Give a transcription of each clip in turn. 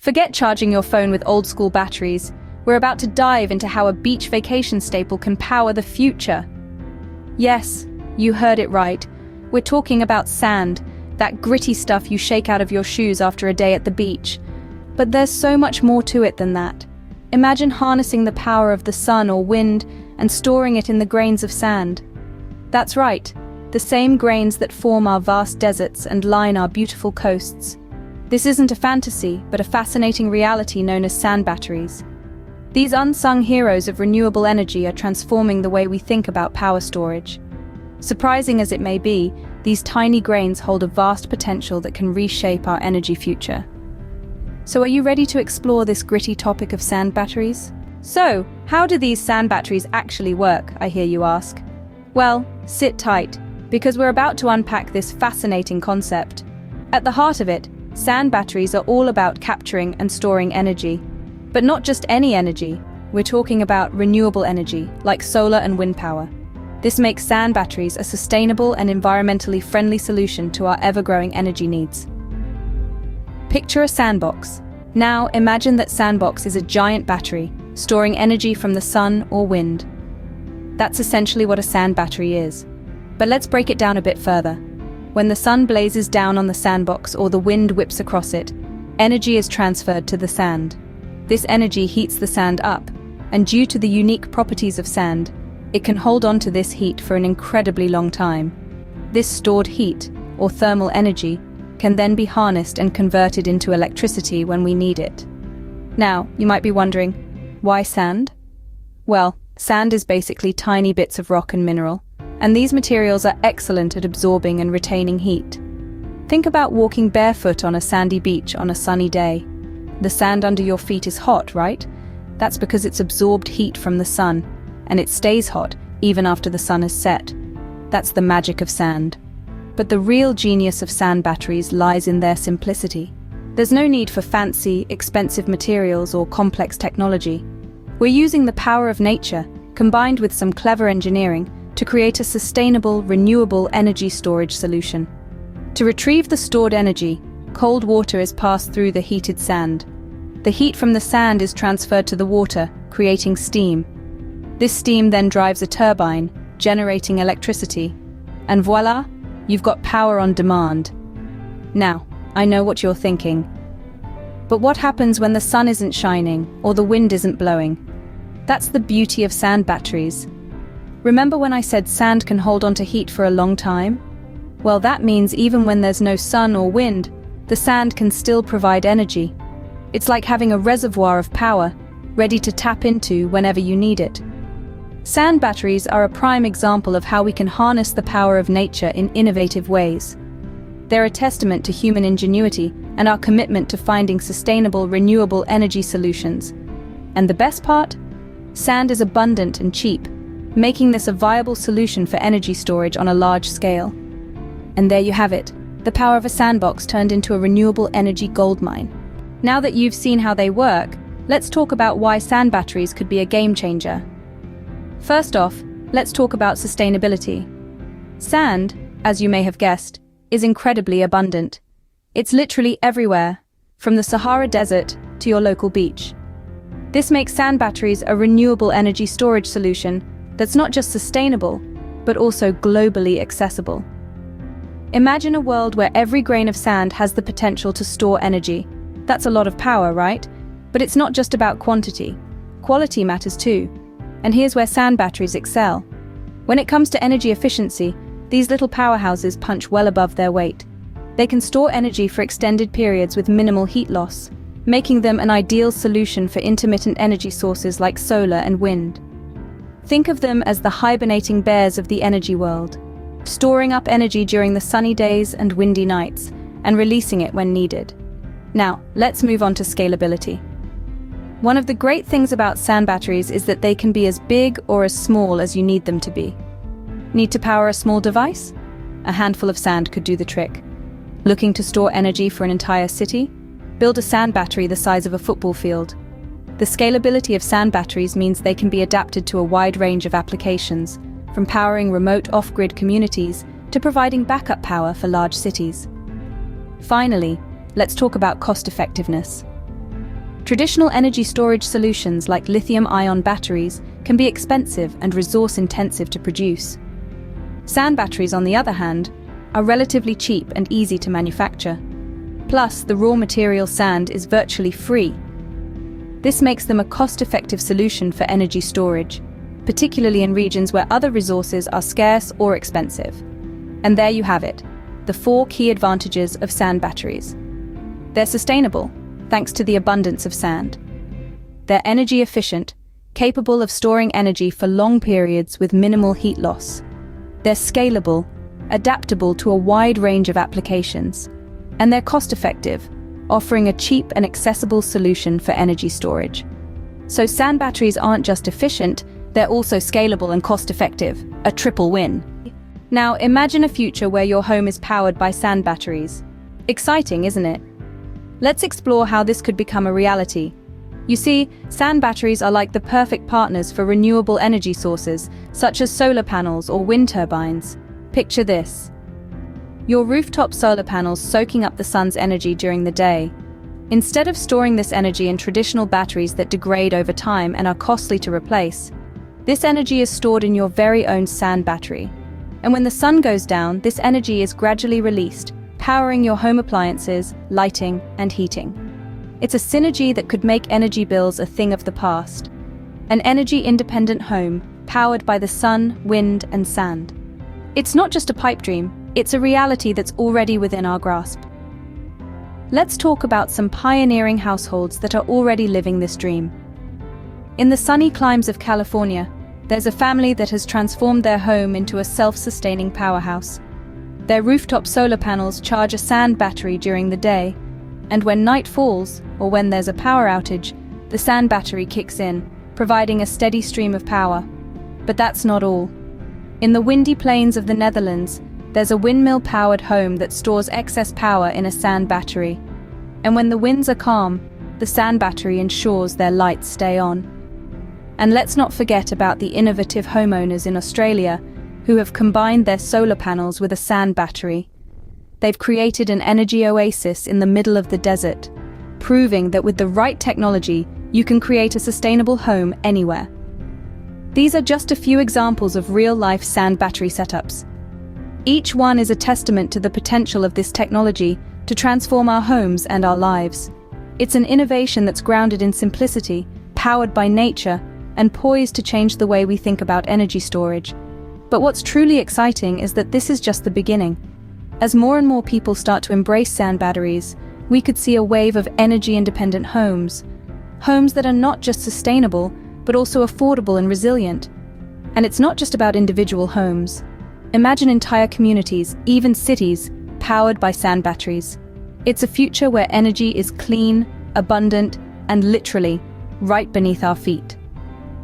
Forget charging your phone with old-school batteries. We're about to dive into how a beach vacation staple can power the future. Yes, you heard it right. We're talking about sand, that gritty stuff you shake out of your shoes after a day at the beach. But there's so much more to it than that. Imagine harnessing the power of the sun or wind and storing it in the grains of sand. That's right, the same grains that form our vast deserts and line our beautiful coasts. This isn't a fantasy, but a fascinating reality known as sand batteries. These unsung heroes of renewable energy are transforming the way we think about power storage. Surprising as it may be, these tiny grains hold a vast potential that can reshape our energy future. So are you ready to explore this gritty topic of sand batteries? So, how do these sand batteries actually work, I hear you ask? Well, sit tight, because we're about to unpack this fascinating concept. At the heart of it, sand batteries are all about capturing and storing energy. But not just any energy, we're talking about renewable energy, like solar and wind power. This makes sand batteries a sustainable and environmentally friendly solution to our ever-growing energy needs. Picture a sandbox. Now imagine that sandbox is a giant battery, storing energy from the sun or wind. That's essentially what a sand battery is. But let's break it down a bit further. When the sun blazes down on the sandbox or the wind whips across it, energy is transferred to the sand. This energy heats the sand up, and due to the unique properties of sand, it can hold on to this heat for an incredibly long time. This stored heat, or thermal energy, can then be harnessed and converted into electricity when we need it. Now, you might be wondering, why sand? Well, sand is basically tiny bits of rock and mineral, and these materials are excellent at absorbing and retaining heat. Think about walking barefoot on a sandy beach on a sunny day. The sand under your feet is hot, right? That's because it's absorbed heat from the sun, and it stays hot even after the sun has set. That's the magic of sand. But the real genius of sand batteries lies in their simplicity. There's no need for fancy, expensive materials or complex technology. We're using the power of nature, combined with some clever engineering, to create a sustainable, renewable energy storage solution. To retrieve the stored energy, cold water is passed through the heated sand. The heat from the sand is transferred to the water, creating steam. This steam then drives a turbine, generating electricity. And voila, you've got power on demand. Now, I know what you're thinking. But what happens when the sun isn't shining or the wind isn't blowing? That's the beauty of sand batteries. Remember when I said sand can hold on to heat for a long time? Well, that means even when there's no sun or wind, the sand can still provide energy. It's like having a reservoir of power, ready to tap into whenever you need it. Sand batteries are a prime example of how we can harness the power of nature in innovative ways. They're a testament to human ingenuity and our commitment to finding sustainable, renewable energy solutions. And the best part? Sand is abundant and cheap, making this a viable solution for energy storage on a large scale. And there you have it, the power of a sandbox turned into a renewable energy goldmine. Now that you've seen how they work, let's talk about why sand batteries could be a game changer. First off, let's talk about sustainability. Sand, as you may have guessed, is incredibly abundant. It's literally everywhere, from the Sahara Desert to your local beach. This makes sand batteries a renewable energy storage solution that's not just sustainable, but also globally accessible. Imagine a world where every grain of sand has the potential to store energy. That's a lot of power, right? But it's not just about quantity. Quality matters too. And here's where sand batteries excel. When it comes to energy efficiency, these little powerhouses punch well above their weight. They can store energy for extended periods with minimal heat loss, making them an ideal solution for intermittent energy sources like solar and wind. Think of them as the hibernating bears of the energy world, storing up energy during the sunny days and windy nights, and releasing it when needed. Now, let's move on to scalability. One of the great things about sand batteries is that they can be as big or as small as you need them to be. Need to power a small device? A handful of sand could do the trick. Looking to store energy for an entire city? Build a sand battery the size of a football field. The scalability of sand batteries means they can be adapted to a wide range of applications, from powering remote off-grid communities to providing backup power for large cities. Finally, let's talk about cost effectiveness. Traditional energy storage solutions like lithium-ion batteries can be expensive and resource-intensive to produce. Sand batteries, on the other hand, are relatively cheap and easy to manufacture. Plus, the raw material sand is virtually free. This makes them a cost-effective solution for energy storage, particularly in regions where other resources are scarce or expensive. And there you have it, the 4 key advantages of sand batteries. They're sustainable, thanks to the abundance of sand. They're energy efficient, capable of storing energy for long periods with minimal heat loss. They're scalable, adaptable to a wide range of applications. And they're cost-effective, offering a cheap and accessible solution for energy storage. So sand batteries aren't just efficient, they're also scalable and cost-effective, a triple win. Now imagine a future where your home is powered by sand batteries. Exciting, isn't it? Let's explore how this could become a reality. You see, sand batteries are like the perfect partners for renewable energy sources, such as solar panels or wind turbines. Picture this. Your rooftop solar panels soaking up the sun's energy during the day. Instead of storing this energy in traditional batteries that degrade over time and are costly to replace, this energy is stored in your very own sand battery. And when the sun goes down, this energy is gradually released, powering your home appliances, lighting, and heating. It's a synergy that could make energy bills a thing of the past. An energy-independent home, powered by the sun, wind, and sand. It's not just a pipe dream, it's a reality that's already within our grasp. Let's talk about some pioneering households that are already living this dream. In the sunny climes of California, there's a family that has transformed their home into a self-sustaining powerhouse. Their rooftop solar panels charge a sand battery during the day, and when night falls, or when there's a power outage, the sand battery kicks in, providing a steady stream of power. But that's not all. In the windy plains of the Netherlands, there's a windmill-powered home that stores excess power in a sand battery. And when the winds are calm, the sand battery ensures their lights stay on. And let's not forget about the innovative homeowners in Australia who have combined their solar panels with a sand battery. They've created an energy oasis in the middle of the desert, proving that with the right technology, you can create a sustainable home anywhere. These are just a few examples of real-life sand battery setups. Each one is a testament to the potential of this technology to transform our homes and our lives. It's an innovation that's grounded in simplicity, powered by nature, and poised to change the way we think about energy storage. But what's truly exciting is that this is just the beginning. As more and more people start to embrace sand batteries, we could see a wave of energy-independent homes. Homes that are not just sustainable, but also affordable and resilient. And it's not just about individual homes. Imagine entire communities, even cities, powered by sand batteries. It's a future where energy is clean, abundant, and literally right beneath our feet.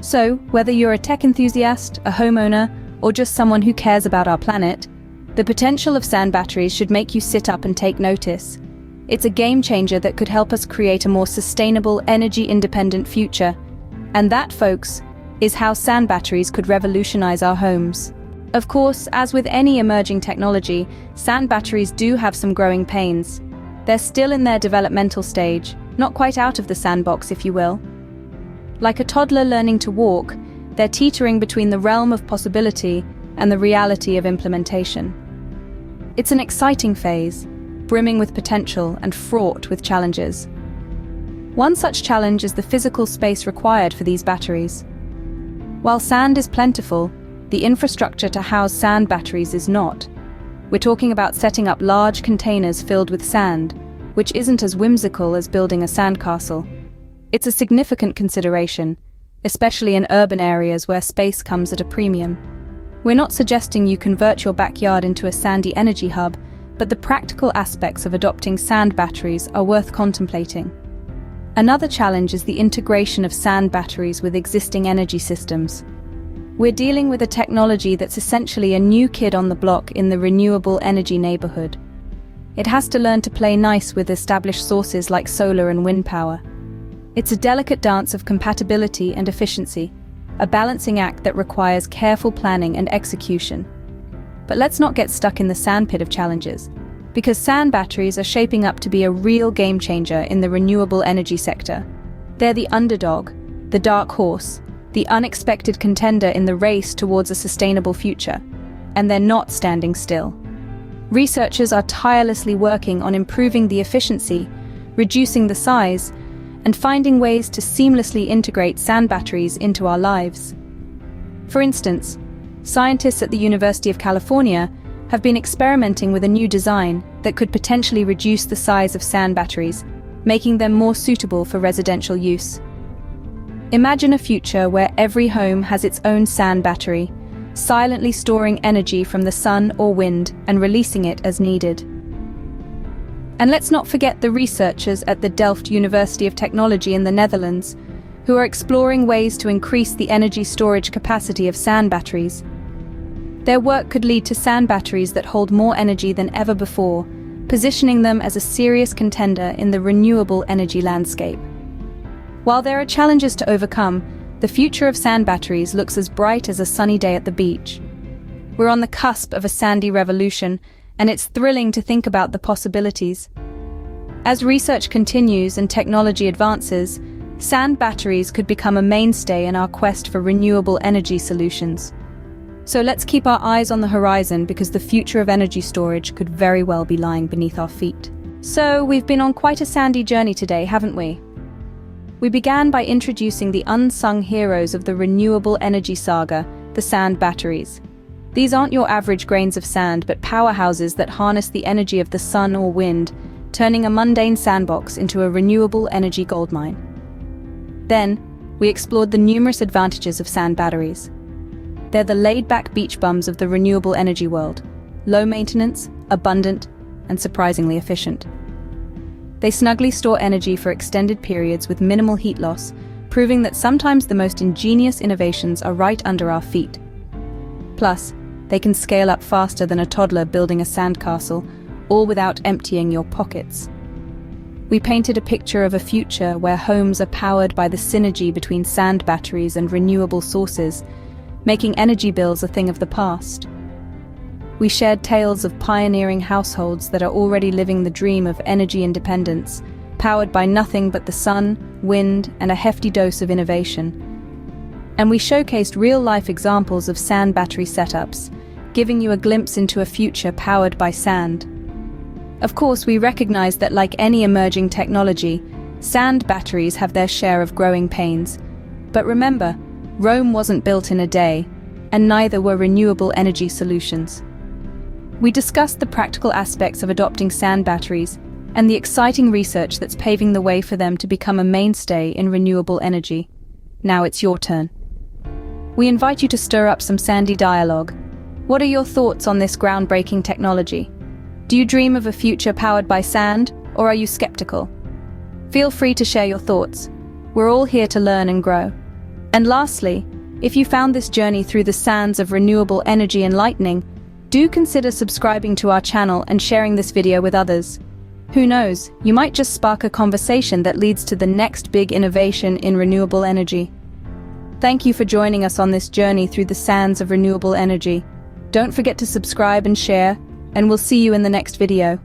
So, whether you're a tech enthusiast, a homeowner, or just someone who cares about our planet, the potential of sand batteries should make you sit up and take notice. It's a game changer that could help us create a more sustainable, energy-independent future. And that, folks, is how sand batteries could revolutionize our homes. Of course, as with any emerging technology, sand batteries do have some growing pains. They're still in their developmental stage, not quite out of the sandbox, if you will. Like a toddler learning to walk, they're teetering between the realm of possibility and the reality of implementation. It's an exciting phase, brimming with potential and fraught with challenges. One such challenge is the physical space required for these batteries. While sand is plentiful, the infrastructure to house sand batteries is not. We're talking about setting up large containers filled with sand, which isn't as whimsical as building a sandcastle. It's a significant consideration, especially in urban areas where space comes at a premium. We're not suggesting you convert your backyard into a sandy energy hub, but the practical aspects of adopting sand batteries are worth contemplating. Another challenge is the integration of sand batteries with existing energy systems. We're dealing with a technology that's essentially a new kid on the block in the renewable energy neighborhood. It has to learn to play nice with established sources like solar and wind power. It's a delicate dance of compatibility and efficiency, a balancing act that requires careful planning and execution. But let's not get stuck in the sandpit of challenges, because sand batteries are shaping up to be a real game changer in the renewable energy sector. They're the underdog, the dark horse, the unexpected contender in the race towards a sustainable future. And they're not standing still. Researchers are tirelessly working on improving the efficiency, reducing the size, and finding ways to seamlessly integrate sand batteries into our lives. For instance, scientists at the University of California have been experimenting with a new design that could potentially reduce the size of sand batteries, making them more suitable for residential use. Imagine a future where every home has its own sand battery, silently storing energy from the sun or wind and releasing it as needed. And let's not forget the researchers at the Delft University of Technology in the Netherlands, who are exploring ways to increase the energy storage capacity of sand batteries. Their work could lead to sand batteries that hold more energy than ever before, positioning them as a serious contender in the renewable energy landscape. While there are challenges to overcome, the future of sand batteries looks as bright as a sunny day at the beach. We're on the cusp of a sandy revolution, and it's thrilling to think about the possibilities. As research continues and technology advances, sand batteries could become a mainstay in our quest for renewable energy solutions. So let's keep our eyes on the horizon, because the future of energy storage could very well be lying beneath our feet. So we've been on quite a sandy journey today, haven't we? We began by introducing the unsung heroes of the renewable energy saga, the sand batteries. These aren't your average grains of sand, but powerhouses that harness the energy of the sun or wind, turning a mundane sandbox into a renewable energy goldmine. Then, we explored the numerous advantages of sand batteries. They're the laid-back beach bums of the renewable energy world, low maintenance, abundant, and surprisingly efficient. They snugly store energy for extended periods with minimal heat loss, proving that sometimes the most ingenious innovations are right under our feet. Plus, they can scale up faster than a toddler building a sandcastle, all without emptying your pockets. We painted a picture of a future where homes are powered by the synergy between sand batteries and renewable sources, making energy bills a thing of the past. We shared tales of pioneering households that are already living the dream of energy independence, powered by nothing but the sun, wind, and a hefty dose of innovation. And we showcased real-life examples of sand battery setups, giving you a glimpse into a future powered by sand. Of course, we recognize that like any emerging technology, sand batteries have their share of growing pains. But remember, Rome wasn't built in a day, and neither were renewable energy solutions. We discussed the practical aspects of adopting sand batteries and the exciting research that's paving the way for them to become a mainstay in renewable energy. Now it's your turn. We invite you to stir up some sandy dialogue. What are your thoughts on this groundbreaking technology? Do you dream of a future powered by sand, or are you skeptical? Feel free to share your thoughts. We're all here to learn and grow. And lastly, if you found this journey through the sands of renewable energy enlightening, do consider subscribing to our channel and sharing this video with others. Who knows, you might just spark a conversation that leads to the next big innovation in renewable energy. Thank you for joining us on this journey through the sands of renewable energy. Don't forget to subscribe and share, and we'll see you in the next video.